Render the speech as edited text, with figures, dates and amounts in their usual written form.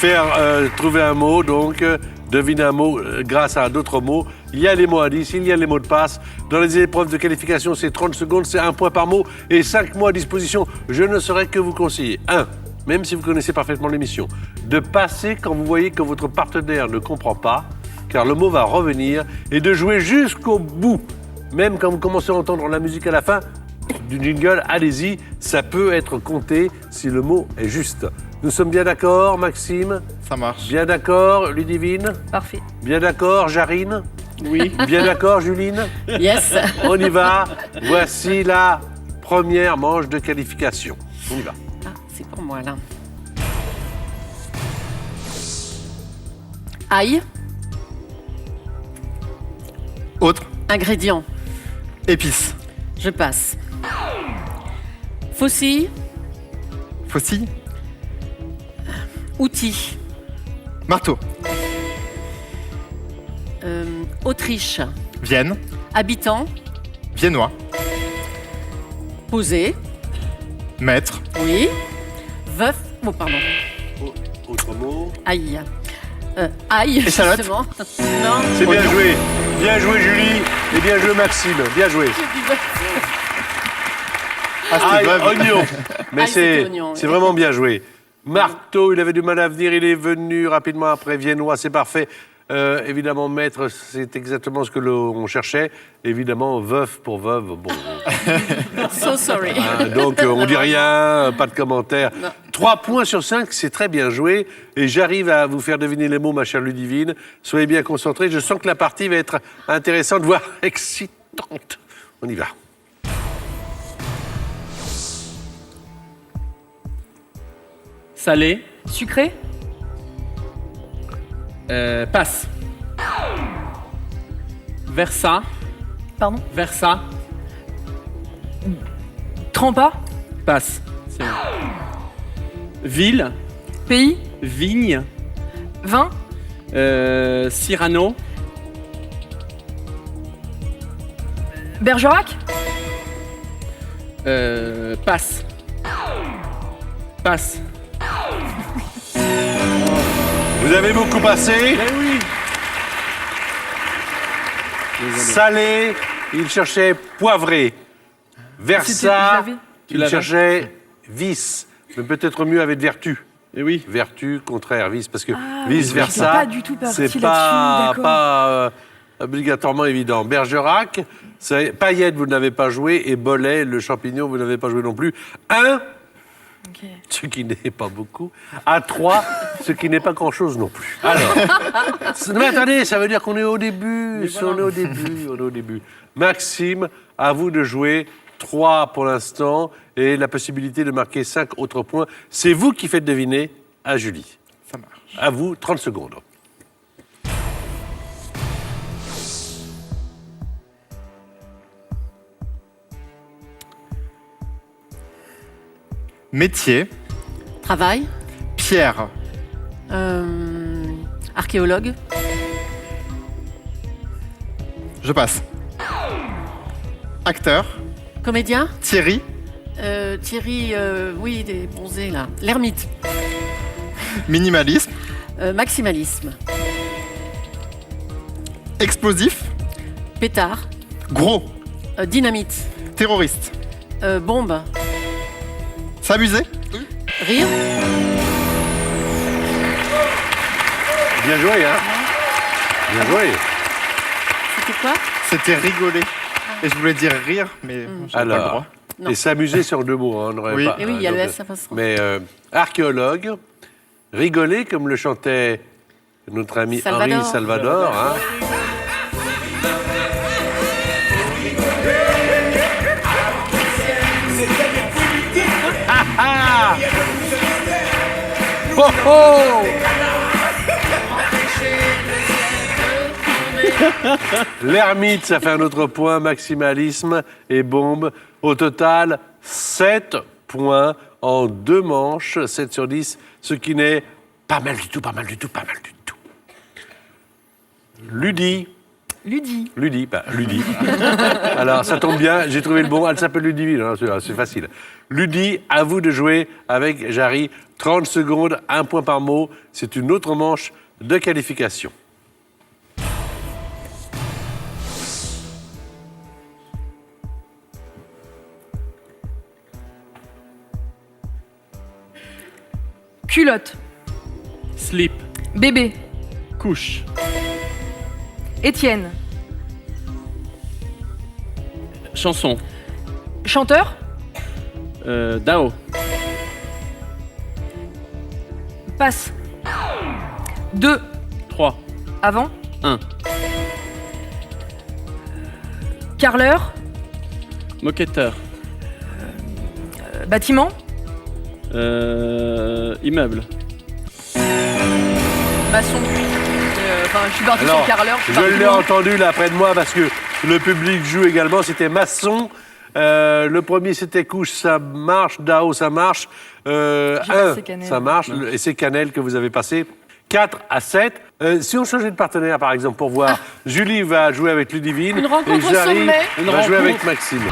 faire trouver un mot, donc deviner un mot grâce à d'autres mots. Il y a les mots indices, il y a les mots de passe. Dans les épreuves de qualification, c'est 30 secondes, c'est 1 point par mot et 5 mots à disposition. Je ne saurais que vous conseiller. 1. Même si vous connaissez parfaitement l'émission, de passer quand vous voyez que votre partenaire ne comprend pas, car le mot va revenir, et de jouer jusqu'au bout. Même quand vous commencez à entendre la musique à la fin du jingle, allez-y, ça peut être compté si le mot est juste. Nous sommes bien d'accord, Maxime? Ça marche. Bien d'accord, Ludivine? Parfait. Bien d'accord, Jarine? Oui. Bien d'accord, Juline? Yes. On y va. Voici la première manche de qualification. On y va. Ah, c'est pour moi, là. Ail, Autre. ingrédient, Épices. je passe. Faucille, Faucille. outil. Marteau. Autriche, Vienne. habitant, Viennois. posé, Maître. oui. Veuf, oh pardon, Autre mot. aïe. Aïe, Échalote. justement. Non, C'est bien Oignon. joué. Bien joué, Julie. Et bien joué, Maxime. Bien joué. j'ai dit veuf. Ah, c'était Aïe, veuve. oignon. Mais Aïe, c'est c'était oignon, oui. c'est vraiment bien joué. Marteau, il avait du mal à venir. Il est venu rapidement après. Viennois, c'est parfait. Évidemment, maître, c'est exactement ce que l'on cherchait. Évidemment, veuf pour veuve. Bon. So sorry. Donc, on dit rien, pas de commentaires. Non. 3 points sur 5, c'est très bien joué. Et j'arrive à vous faire deviner les mots, ma chère Ludivine. Soyez bien concentrés. Je sens que la partie va être intéressante, voire excitante. On y va. Salé. Sucré, Passe. Versa. pardon. Versa. Trempa, Passe. C'est bon. Ville. pays, Vigne. vin, Cyrano. Bergerac, Passe. Passe. Vous avez beaucoup passé. Eh oui. Salé, il cherchait poivré. Versa, Tu il l'avais. cherchait vice. Mais peut-être mieux avec vertu. Eh oui. Vertu, contraire, vice. Parce que Ah, vice oui, versa, j'étais pas du tout partie c'est là-dessus, pas d'accord. obligatoirement évident. Bergerac, paillette, vous n'avez pas joué. Et bolet, le champignon, vous n'avez pas joué non plus. 1, Ok. ce qui n'est pas beaucoup. À 3, ce qui n'est pas grand-chose non plus. Alors, mais attendez, ça veut dire qu'on est au début. On est au début, on est au début. Maxime, à vous de jouer. 3 pour l'instant et la possibilité de marquer 5 autres points. C'est vous qui faites deviner à Julie. Ça marche. À vous, 30 secondes. Métier. Travail, Pierre. archéologue, Je passe. Acteur. comédien, Thierry. Thierry, oui, des bronzés là. L'ermite, Minimalisme. maximalisme, Explosif. pétard, Gros. dynamite, Terroriste. bombe, S'amuser. rire, Bien joué, hein? Bien joué. c'était quoi? C'était rigoler. Et je voulais dire rire, mais bon, j'avais pas le Alors, droit. Non. et s'amuser sur 2 mots. Hein, on n'aurait Oui. pas, Eh oui, il y a le donc, S, ça passera. Mais archéologue, rigoler comme le chantait notre ami Salvador. Henri Salvador. Hein. Ah oh oh L'ermite, ça fait un autre point. Maximalisme et bombe. Au total, 7 points en 2 manches. 7 sur 10, ce qui n'est pas mal du tout, pas mal du tout, pas mal du tout. Ludi. Ludie. Ludi. Alors, ça tombe bien, j'ai trouvé le bon. Elle s'appelle Ludivine, hein, celui-là, c'est facile. Ludi, à vous de jouer avec Jarry. 30 secondes, 1 point par mot. C'est une autre manche de qualification. Culotte. Slip. Bébé. Couche. Étienne. Chanson. Chanteur. Dao. Passe. 2. 3. Avant. 1. Carreleur. Moquetteur. Bâtiment. Immeuble. Maçon. Enfin, je suis parti Alors, sur carreleur. suis je partie l'ai loin. entendu là près de moi parce que le public joue également. C'était maçon. Le premier, c'était couche, ça marche. Dao, ça marche. passé Canel. Ça marche. Et c'est Canel que vous avez passé. 4 à 7. Si on changeait de partenaire, par exemple, pour voir, Julie va jouer avec Ludivine. Une rencontre et Jarry sommet. va jouer avec Maxime.